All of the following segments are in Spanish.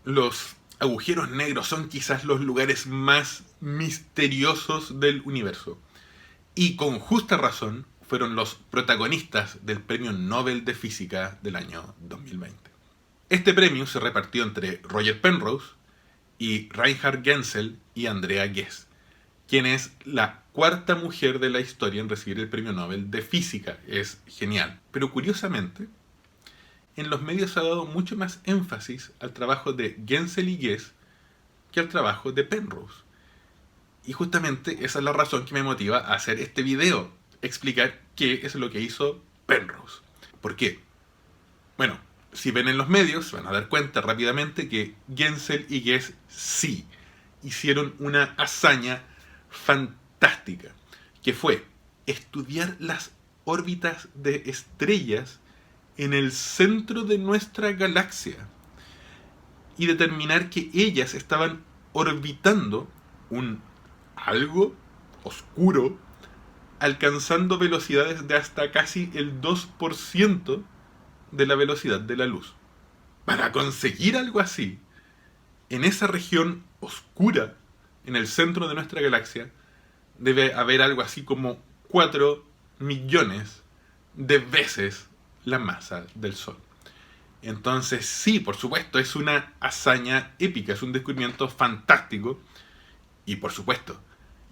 Los agujeros negros son quizás los lugares más misteriosos del universo. Y con justa razón fueron los protagonistas del Premio Nobel de Física del año 2020. Este premio se repartió entre Roger Penrose y Reinhard Genzel y Andrea Ghez, quien es la cuarta mujer de la historia en recibir el Premio Nobel de Física. Es genial. Pero curiosamente, en los medios se ha dado mucho más énfasis al trabajo de Genzel y Ghez que al trabajo de Penrose. Y justamente esa es la razón que me motiva a hacer este video, explicar qué es lo que hizo Penrose. ¿Por qué? Bueno, si ven en los medios, se van a dar cuenta rápidamente que Genzel y Ghez sí hicieron una hazaña fantástica, que fue estudiar las órbitas de estrellas en el centro de nuestra galaxia y determinar que ellas estaban orbitando un algo oscuro, alcanzando velocidades de hasta casi el 2% de la velocidad de la luz. Para conseguir algo así, en esa región oscura, en el centro de nuestra galaxia, debe haber algo así como 4 millones de veces la masa del Sol. Entonces sí, por supuesto, es una hazaña épica, es un descubrimiento fantástico. Y por supuesto,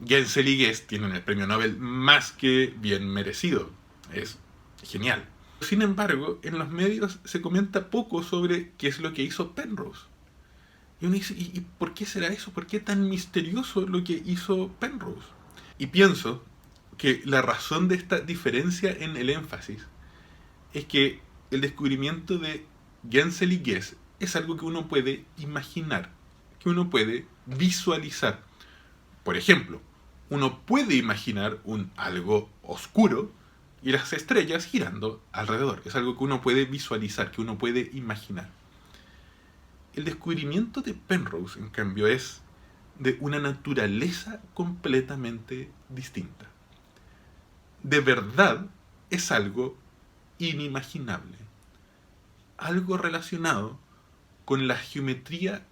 Genzel y Ghez tienen el premio Nobel más que bien merecido. Es genial. Sin embargo, en los medios se comenta poco sobre qué es lo que hizo Penrose. Y uno dice, ¿y por qué será eso? ¿Por qué tan misterioso lo que hizo Penrose? Y pienso que la razón de esta diferencia en el énfasis es que el descubrimiento de Genzel y Ghez es algo que uno puede imaginar, que uno puede visualizar. Por ejemplo, uno puede imaginar un algo oscuro y las estrellas girando alrededor. Es algo que uno puede visualizar, que uno puede imaginar. El descubrimiento de Penrose, en cambio, es de una naturaleza completamente distinta. De verdad es algo inimaginable. Algo relacionado con la geometría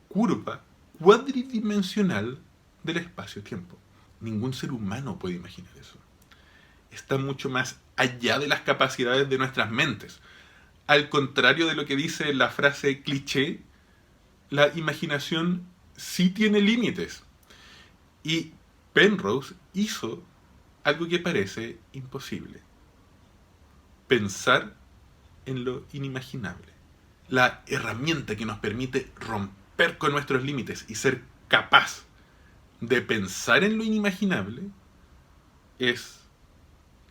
curva cuadridimensional del espacio-tiempo. Ningún ser humano puede imaginar eso. Está mucho más allá de las capacidades de nuestras mentes. Al contrario de lo que dice la frase cliché, la imaginación sí tiene límites. Y Penrose hizo algo que parece imposible. Pensar en lo inimaginable. La herramienta que nos permite romper con nuestros límites y ser capaz de pensar en lo inimaginable es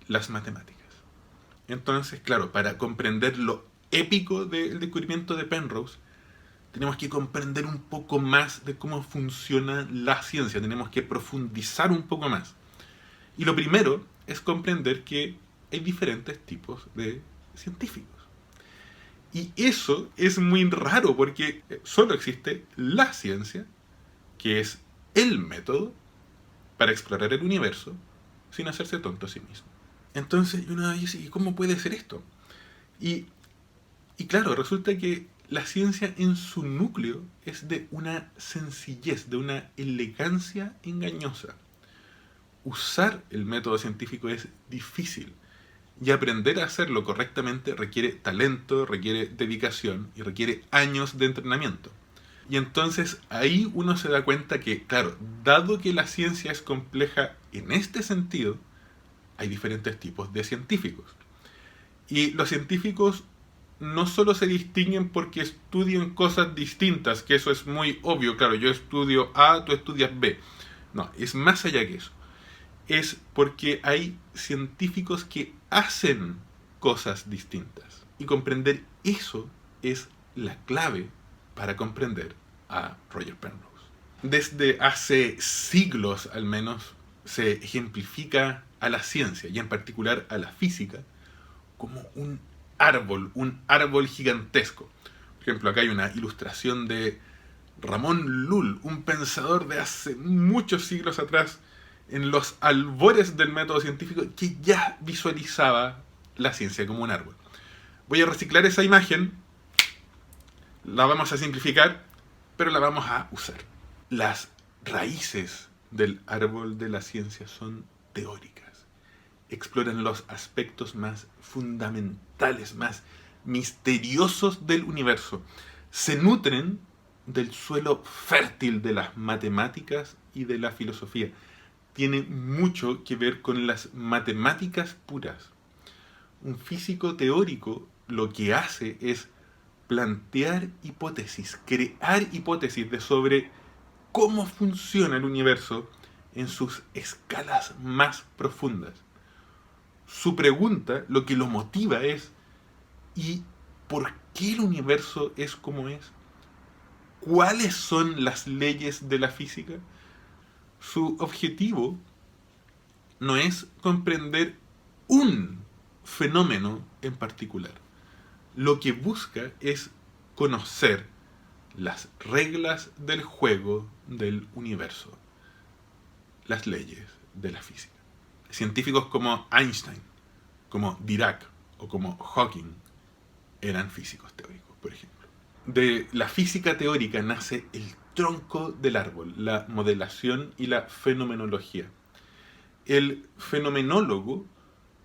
las matemáticas. Entonces, claro, para comprender lo épico del descubrimiento de Penrose, tenemos que comprender un poco más de cómo funciona la ciencia, tenemos que profundizar un poco más. Y lo primero es comprender que hay diferentes tipos de científicos. Y eso es muy raro porque solo existe la ciencia, que es el método para explorar el universo sin hacerse tonto a sí mismo. Entonces uno dice, ¿y cómo puede ser esto? Y claro, resulta que la ciencia en su núcleo es de una sencillez, de una elegancia engañosa. Usar el método científico es difícil y aprender a hacerlo correctamente requiere talento, requiere dedicación y requiere años de entrenamiento. Y entonces ahí uno se da cuenta que, claro, dado que la ciencia es compleja en este sentido, hay diferentes tipos de científicos. Y los científicos no solo se distinguen porque estudian cosas distintas, que eso es muy obvio, claro, yo estudio A, tú estudias B. No, es más allá que eso. Es porque hay científicos que hacen cosas distintas. Y comprender eso es la clave para comprender a Roger Penrose. Desde hace siglos al menos se ejemplifica a la ciencia y en particular a la física como un árbol gigantesco. Por ejemplo, acá hay una ilustración de Ramón Lull, un pensador de hace muchos siglos atrás, en los albores del método científico, que ya visualizaba la ciencia como un árbol. Voy a reciclar esa imagen, la vamos a simplificar pero la vamos a usar. Las raíces del árbol de la ciencia son teóricas. Exploran los aspectos más fundamentales, más misteriosos del universo. Se nutren del suelo fértil de las matemáticas y de la filosofía. Tiene mucho que ver con las matemáticas puras. Un físico teórico lo que hace es plantear hipótesis, crear hipótesis de sobre cómo funciona el universo en sus escalas más profundas. Su pregunta, lo que lo motiva es: ¿y por qué el universo es como es? ¿Cuáles son las leyes de la física? Su objetivo no es comprender un fenómeno en particular. Lo que busca es conocer las reglas del juego del universo, las leyes de la física. Científicos como Einstein, como Dirac o como Hawking eran físicos teóricos, por ejemplo. De la física teórica nace el tronco del árbol, la modelación y la fenomenología. El fenomenólogo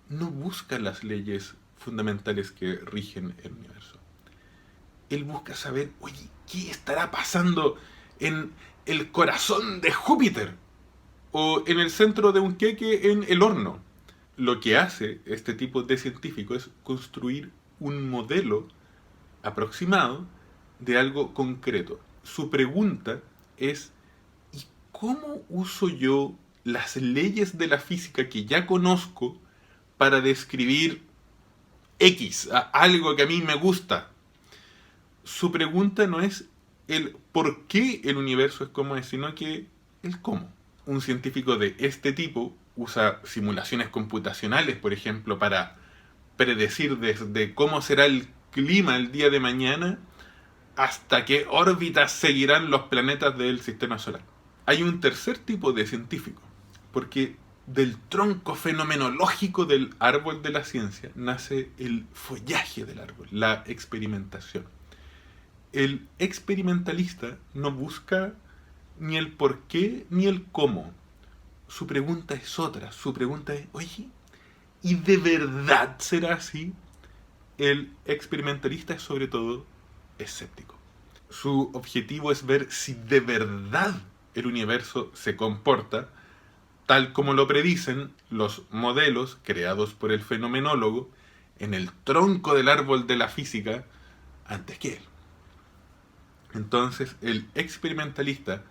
no busca las leyes fundamentales que rigen el universo. Él busca saber, oye, ¿qué estará pasando en el corazón de Júpiter? O en el centro de un queque en el horno. Lo que hace este tipo de científico es construir un modelo aproximado de algo concreto. Su pregunta es: ¿y cómo uso yo las leyes de la física que ya conozco para describir X, algo que a mí me gusta? Su pregunta no es el por qué el universo es como es, sino que el cómo. Un científico de este tipo usa simulaciones computacionales, por ejemplo, para predecir desde cómo será el clima el día de mañana hasta qué órbitas seguirán los planetas del sistema solar. Hay un tercer tipo de científico, porque del tronco fenomenológico del árbol de la ciencia nace el follaje del árbol, la experimentación. El experimentalista no busca ni el por qué ni el cómo. Su pregunta es otra. Su pregunta es: oye, ¿y de verdad será así? El experimentalista es sobre todo escéptico. Su objetivo es ver si de verdad el universo se comporta tal como lo predicen los modelos creados por el fenomenólogo en el tronco del árbol de la física antes que él. Entonces, el experimentalista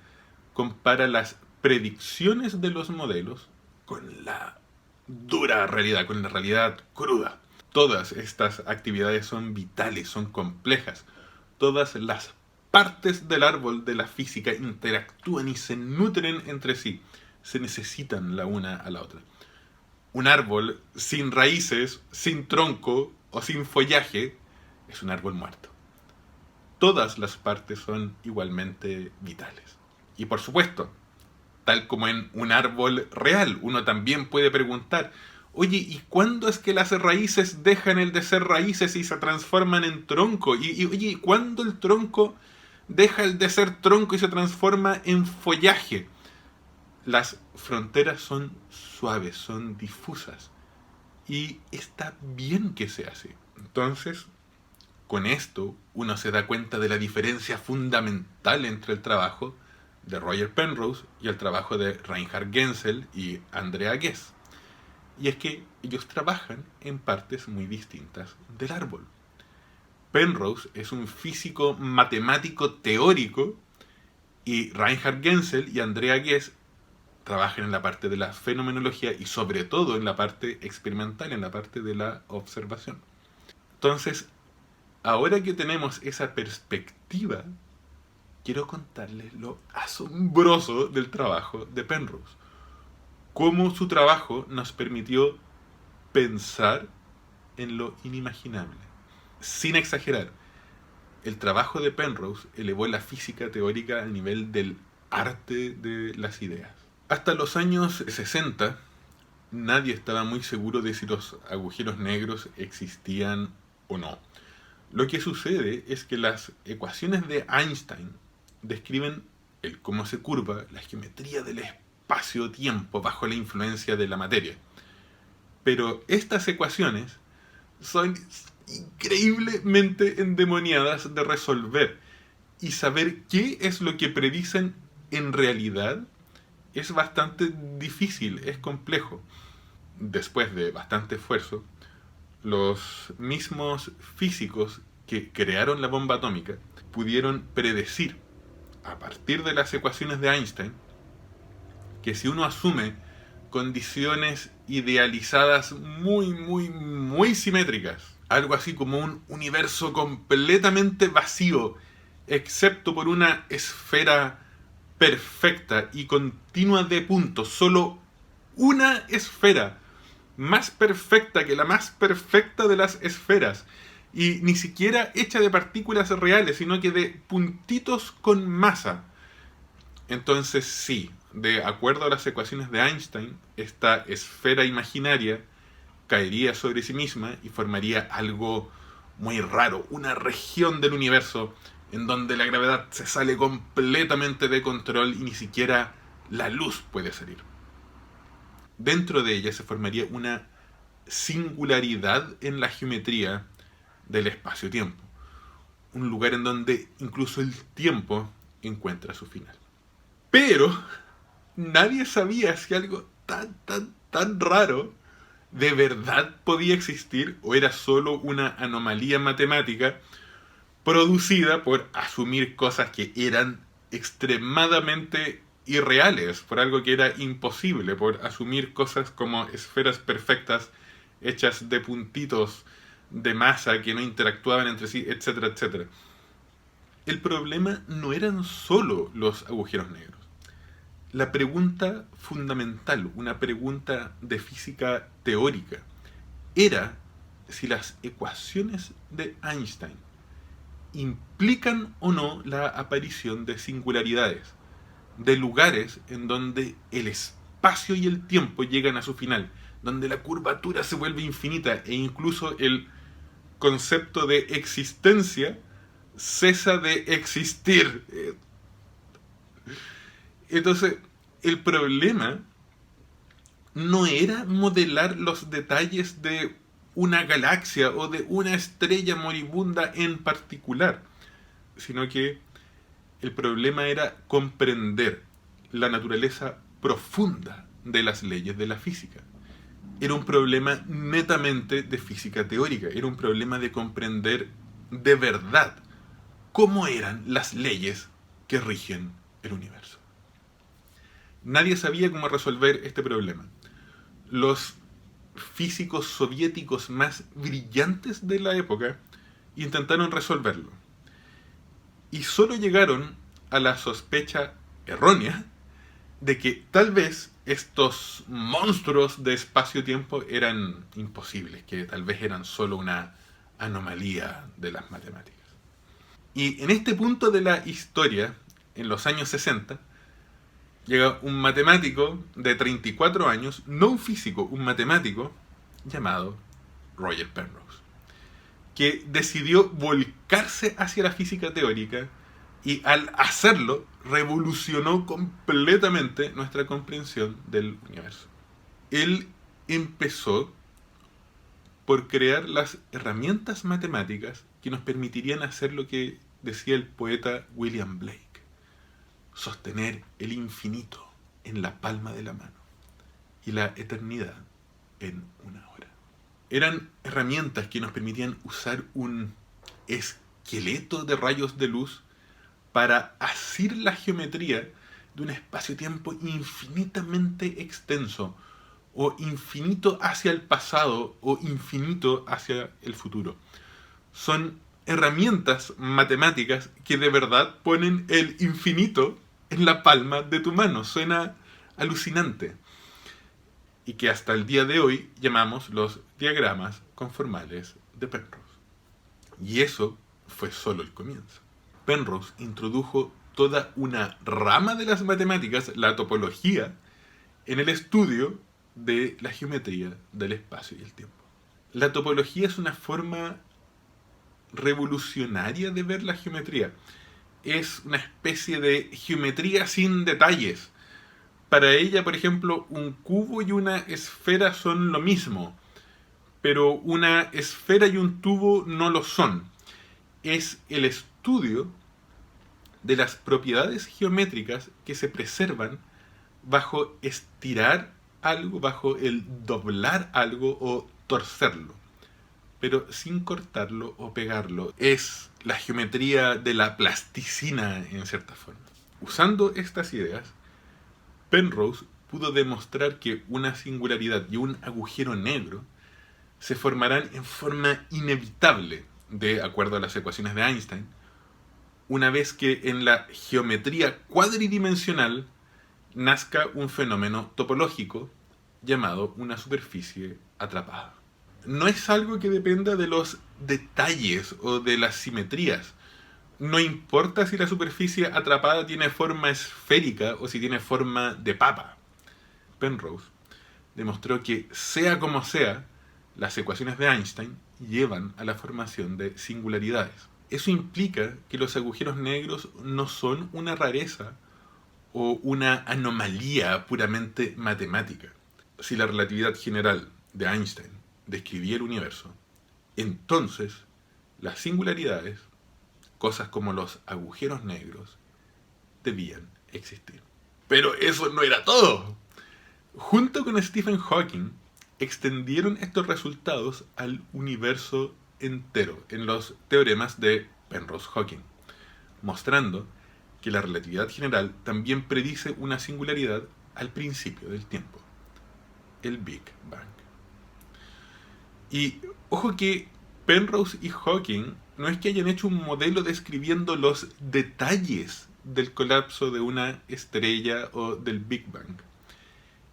compara las predicciones de los modelos con la dura realidad, con la realidad cruda. Todas estas actividades son vitales, son complejas. Todas las partes del árbol de la física interactúan y se nutren entre sí. Se necesitan la una a la otra. Un árbol sin raíces, sin tronco o sin follaje es un árbol muerto. Todas las partes son igualmente vitales. Y por supuesto, tal como en un árbol real, uno también puede preguntar: oye, ¿y cuándo es que las raíces dejan el de ser raíces y se transforman en tronco? Oye, ¿cuándo el tronco deja el de ser tronco y se transforma en follaje? Las fronteras son suaves, son difusas. Y está bien que sea así. Entonces, con esto uno se da cuenta de la diferencia fundamental entre el trabajo de Roger Penrose y el trabajo de Reinhard Genzel y Andrea Ghez. Y es que ellos trabajan en partes muy distintas del árbol. Penrose es un físico matemático teórico y Reinhard Genzel y Andrea Ghez trabajan en la parte de la fenomenología y sobre todo en la parte experimental, en la parte de la observación. Entonces, ahora que tenemos esa perspectiva, quiero contarles lo asombroso del trabajo de Penrose. Cómo su trabajo nos permitió pensar en lo inimaginable. Sin exagerar, el trabajo de Penrose elevó la física teórica al nivel del arte de las ideas. Hasta los años 60, nadie estaba muy seguro de si los agujeros negros existían o no. Lo que sucede es que las ecuaciones de Einstein describen el cómo se curva la geometría del espacio-tiempo bajo la influencia de la materia. Pero estas ecuaciones son increíblemente endemoniadas de resolver, y saber qué es lo que predicen en realidad es bastante difícil, es complejo. Después de bastante esfuerzo, los mismos físicos que crearon la bomba atómica pudieron predecir, a partir de las ecuaciones de Einstein, que si uno asume condiciones idealizadas muy simétricas, algo así como un universo completamente vacío, excepto por una esfera perfecta y continua de puntos, solo una esfera, más perfecta que la más perfecta de las esferas, y ni siquiera hecha de partículas reales, sino que de puntitos con masa. Entonces sí, de acuerdo a las ecuaciones de Einstein, esta esfera imaginaria caería sobre sí misma y formaría algo muy raro, una región del universo en donde la gravedad se sale completamente de control y ni siquiera la luz puede salir. Dentro de ella se formaría una singularidad en la geometría del espacio-tiempo, un lugar en donde incluso el tiempo encuentra su final. Pero nadie sabía si algo tan raro de verdad podía existir o era solo una anomalía matemática producida por asumir cosas que eran extremadamente irreales, por algo que era imposible, por asumir cosas como esferas perfectas hechas de puntitos de masa que no interactuaban entre sí, etcétera, etcétera. El problema no eran solo los agujeros negros. La pregunta fundamental, una pregunta de física teórica, era si las ecuaciones de Einstein implican o no la aparición de singularidades, de lugares en donde el espacio y el tiempo llegan a su final, donde la curvatura se vuelve infinita e incluso el concepto de existencia cesa de existir. Entonces, el problema no era modelar los detalles de una galaxia o de una estrella moribunda en particular, sino que el problema era comprender la naturaleza profunda de las leyes de la física. Era un problema netamente de física teórica, era un problema de comprender de verdad cómo eran las leyes que rigen el universo. Nadie sabía cómo resolver este problema. Los físicos soviéticos más brillantes de la época intentaron resolverlo. Y solo llegaron a la sospecha errónea de que tal vez estos monstruos de espacio-tiempo eran imposibles, que tal vez eran solo una anomalía de las matemáticas. Y en este punto de la historia, en los años 60, llega un matemático de 34 años, no un físico, un matemático llamado Roger Penrose, que decidió volcarse hacia la física teórica y al hacerlo revolucionó completamente nuestra comprensión del universo. Él empezó por crear las herramientas matemáticas que nos permitirían hacer lo que decía el poeta William Blake: sostener el infinito en la palma de la mano y la eternidad en una hora. Eran herramientas que nos permitían usar un esqueleto de rayos de luz para asir la geometría de un espacio-tiempo infinitamente extenso, o infinito hacia el pasado, o infinito hacia el futuro. Son herramientas matemáticas que de verdad ponen el infinito en la palma de tu mano. Suena alucinante. Y que hasta el día de hoy llamamos los diagramas conformales de Penrose. Y eso fue solo el comienzo. Penrose introdujo toda una rama de las matemáticas, la topología, en el estudio de la geometría del espacio y el tiempo. La topología es una forma revolucionaria de ver la geometría. es una especie de geometría sin detalles. Para ella, por ejemplo, un cubo y una esfera son lo mismo, pero una esfera y un tubo no lo son. Es el estudio de las propiedades geométricas que se preservan bajo estirar algo, bajo el doblar algo o torcerlo, pero sin cortarlo o pegarlo. Es la geometría de la plasticina en cierta forma. Usando estas ideas, Penrose pudo demostrar que una singularidad y un agujero negro se formarán en forma inevitable, de acuerdo a las ecuaciones de Einstein, una vez que en la geometría cuadridimensional nazca un fenómeno topológico llamado una superficie atrapada. No es algo que dependa de los detalles o de las simetrías. No importa si la superficie atrapada tiene forma esférica o si tiene forma de papa. Penrose demostró que, sea como sea, las ecuaciones de Einstein llevan a la formación de singularidades. Eso implica que los agujeros negros no son una rareza o una anomalía puramente matemática. Si la relatividad general de Einstein describía el universo, entonces las singularidades, cosas como los agujeros negros, debían existir. Pero eso no era todo. Junto con Stephen Hawking, extendieron estos resultados al universo entero en los teoremas de Penrose-Hawking, mostrando que la relatividad general también predice una singularidad al principio del tiempo, el Big Bang. Y ojo que Penrose y Hawking no es que hayan hecho un modelo describiendo los detalles del colapso de una estrella o del Big Bang.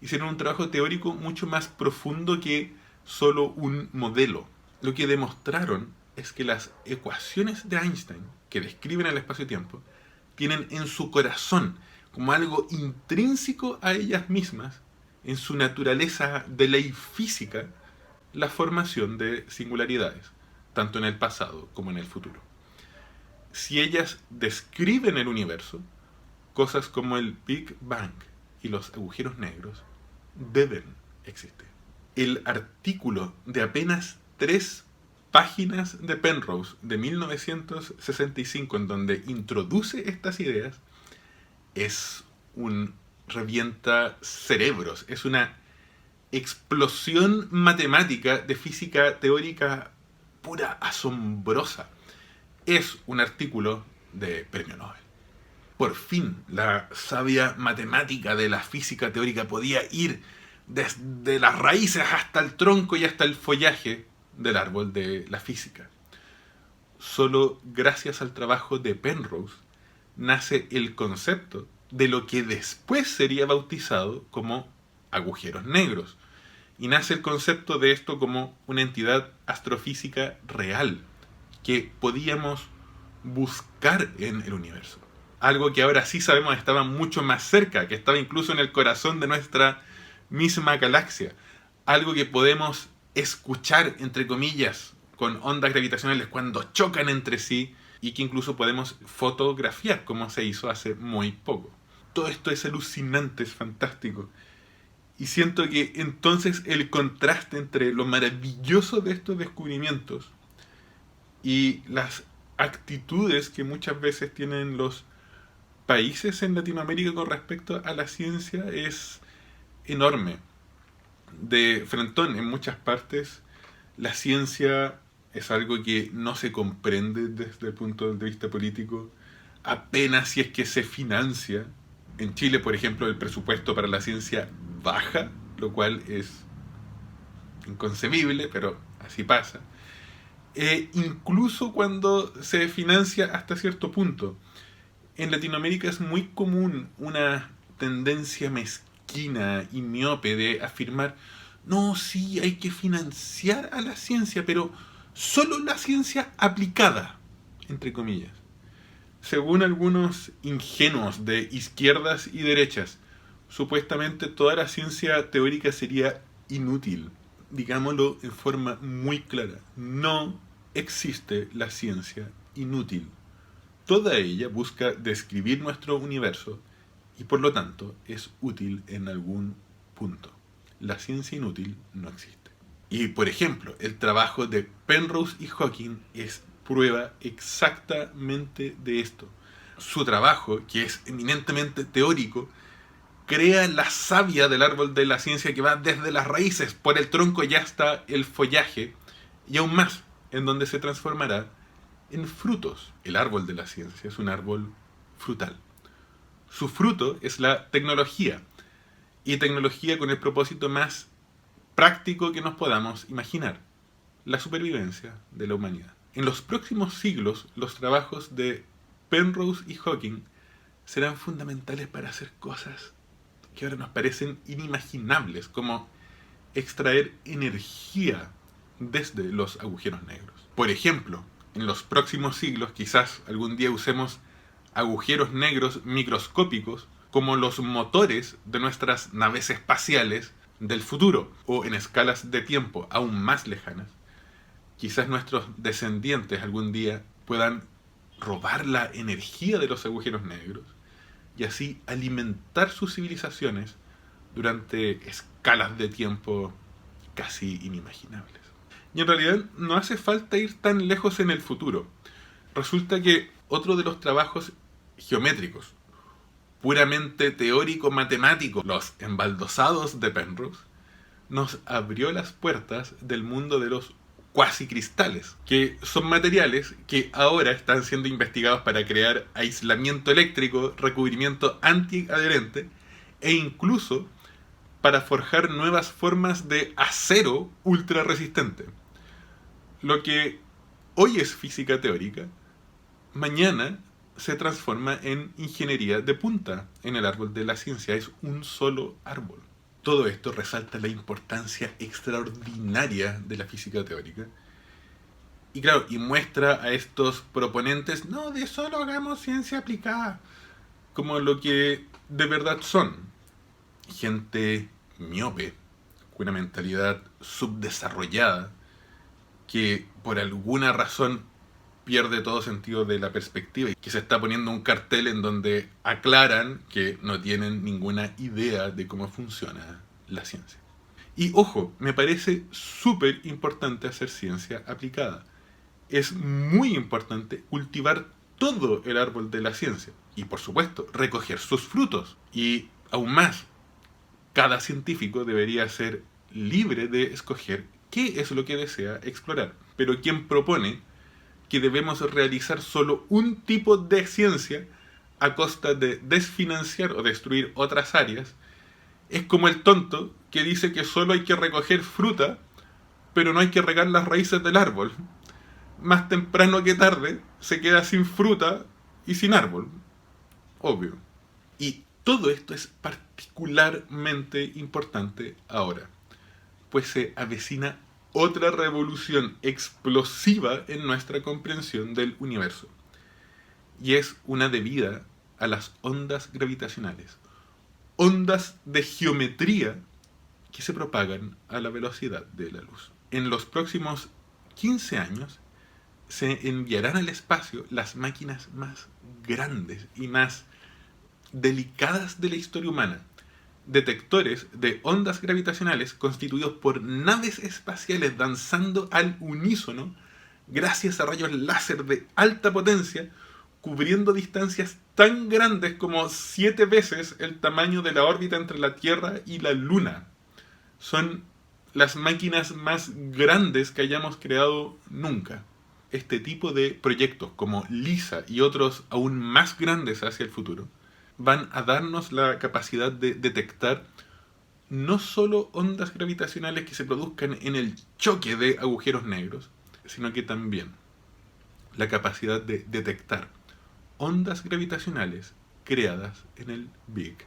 Hicieron un trabajo teórico mucho más profundo que solo un modelo. Lo que demostraron es que las ecuaciones de Einstein, que describen el espacio-tiempo, tienen en su corazón, como algo intrínseco a ellas mismas, en su naturaleza de ley física, la formación de singularidades, tanto en el pasado como en el futuro. Si ellas describen el universo, cosas como el Big Bang y los agujeros negros deben existir. El artículo de apenas 3 páginas de Penrose de 1965, en donde introduce estas ideas, es un revienta cerebros, es una explosión matemática de física teórica pura, asombrosa. Es un artículo de premio Nobel. Por fin, la sabia matemática de la física teórica podía ir desde las raíces hasta el tronco y hasta el follaje del árbol de la física. Solo gracias al trabajo de Penrose nace el concepto de lo que después sería bautizado como agujeros negros. Y nace el concepto de esto como una entidad astrofísica real que podíamos buscar en el universo. Algo que ahora sí sabemos estaba mucho más cerca, que estaba incluso en el corazón de nuestra misma galaxia. Algo que podemos escuchar, entre comillas, con ondas gravitacionales cuando chocan entre sí y que incluso podemos fotografiar, como se hizo hace muy poco. Todo esto es alucinante, es fantástico. Y siento que entonces el contraste entre lo maravilloso de estos descubrimientos y las actitudes que muchas veces tienen los países en Latinoamérica con respecto a la ciencia es enorme. De frentón, en muchas partes, la ciencia es algo que no se comprende desde el punto de vista político, apenas si es que se financia. En Chile, por ejemplo, el presupuesto para la ciencia baja, lo cual es inconcebible, pero así pasa. Incluso cuando se financia hasta cierto punto. En Latinoamérica es muy común una tendencia mezquina y miope de afirmar: no, sí, hay que financiar a la ciencia, pero solo la ciencia aplicada, entre comillas. Según algunos ingenuos de izquierdas y derechas, supuestamente toda la ciencia teórica sería inútil. Digámoslo en forma muy clara: no existe la ciencia inútil. Toda ella busca describir nuestro universo y por lo tanto es útil en algún punto. La ciencia inútil no existe. Y por ejemplo, el trabajo de Penrose y Hawking es prueba exactamente de esto. Su trabajo, que es eminentemente teórico, crea la savia del árbol de la ciencia que va desde las raíces, por el tronco ya está el follaje, y aún más, en donde se transformará en frutos. El árbol de la ciencia es un árbol frutal. Su fruto es la tecnología, y tecnología con el propósito más práctico que nos podamos imaginar, la supervivencia de la humanidad. En los próximos siglos, los trabajos de Penrose y Hawking serán fundamentales para hacer cosas que ahora nos parecen inimaginables, como extraer energía desde los agujeros negros. Por ejemplo, en los próximos siglos quizás algún día usemos agujeros negros microscópicos como los motores de nuestras naves espaciales del futuro, o en escalas de tiempo aún más lejanas. Quizás nuestros descendientes algún día puedan robar la energía de los agujeros negros y así alimentar sus civilizaciones durante escalas de tiempo casi inimaginables. Y en realidad no hace falta ir tan lejos en el futuro. Resulta que otro de los trabajos geométricos, puramente teórico-matemáticos, los embaldosados de Penrose, nos abrió las puertas del mundo de los cuasicristales, que son materiales que ahora están siendo investigados para crear aislamiento eléctrico, recubrimiento antiadherente e incluso para forjar nuevas formas de acero ultra resistente. Lo que hoy es física teórica, mañana se transforma en ingeniería de punta en el árbol de la ciencia. Es un solo árbol. Todo esto resalta la importancia extraordinaria de la física teórica. Y claro, y muestra a estos proponentes, no de solo hagamos ciencia aplicada, como lo que de verdad son. Gente miope, con una mentalidad subdesarrollada, que por alguna razón pierde todo sentido de la perspectiva y que se está poniendo un cartel en donde aclaran que no tienen ninguna idea de cómo funciona la ciencia. Y ojo, me parece súper importante hacer ciencia aplicada. Es muy importante cultivar todo el árbol de la ciencia y por supuesto recoger sus frutos. Y aún más, cada científico debería ser libre de escoger qué es lo que desea explorar. Pero quien propone que debemos realizar solo un tipo de ciencia a costa de desfinanciar o destruir otras áreas, es como el tonto que dice que solo hay que recoger fruta, pero no hay que regar las raíces del árbol. Más temprano que tarde se queda sin fruta y sin árbol. Obvio. Y todo esto es particularmente importante ahora, pues se avecina otra revolución explosiva en nuestra comprensión del universo. Y es una debida a las ondas gravitacionales. Ondas de geometría que se propagan a la velocidad de la luz. En los próximos 15 años se enviarán al espacio las máquinas más grandes y más delicadas de la historia humana. Detectores de ondas gravitacionales constituidos por naves espaciales danzando al unísono gracias a rayos láser de alta potencia, cubriendo distancias tan grandes como 7 veces el tamaño de la órbita entre la Tierra y la Luna. Son las máquinas más grandes que hayamos creado nunca. Este tipo de proyectos como LISA y otros aún más grandes hacia el futuro van a darnos la capacidad de detectar no solo ondas gravitacionales que se produzcan en el choque de agujeros negros, sino que también la capacidad de detectar ondas gravitacionales creadas en el Big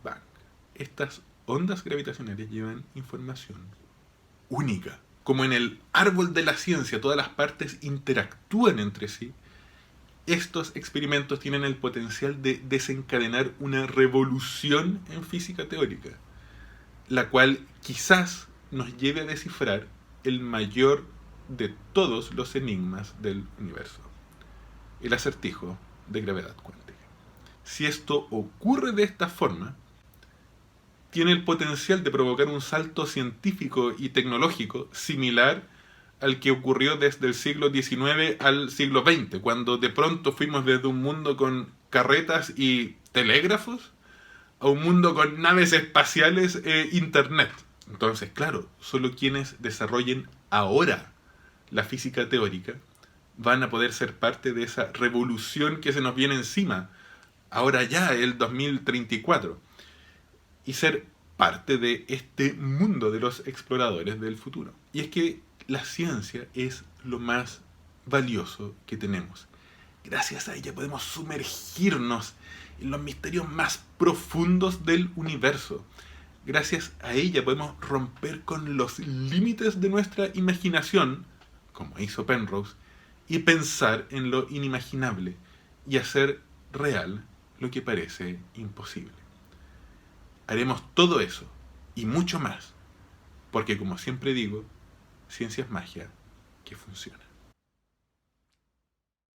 Bang. Estas ondas gravitacionales llevan información única. Como en el árbol de la ciencia todas las partes interactúan entre sí, estos experimentos tienen el potencial de desencadenar una revolución en física teórica, la cual quizás nos lleve a descifrar el mayor de todos los enigmas del universo, el acertijo de gravedad cuántica. Si esto ocurre de esta forma, tiene el potencial de provocar un salto científico y tecnológico similar al que ocurrió desde el siglo XIX al siglo XX, cuando de pronto fuimos desde un mundo con carretas y telégrafos a un mundo con naves espaciales e internet. Entonces, claro, solo quienes desarrollen ahora la física teórica van a poder ser parte de esa revolución que se nos viene encima, ahora ya, el 2034, y ser parte de este mundo de los exploradores del futuro. Y es que la ciencia es lo más valioso que tenemos. Gracias a ella podemos sumergirnos en los misterios más profundos del universo. Gracias a ella podemos romper con los límites de nuestra imaginación, como hizo Penrose, y pensar en lo inimaginable y hacer real lo que parece imposible. Haremos todo eso y mucho más, porque como siempre digo, ciencia es magia que funciona.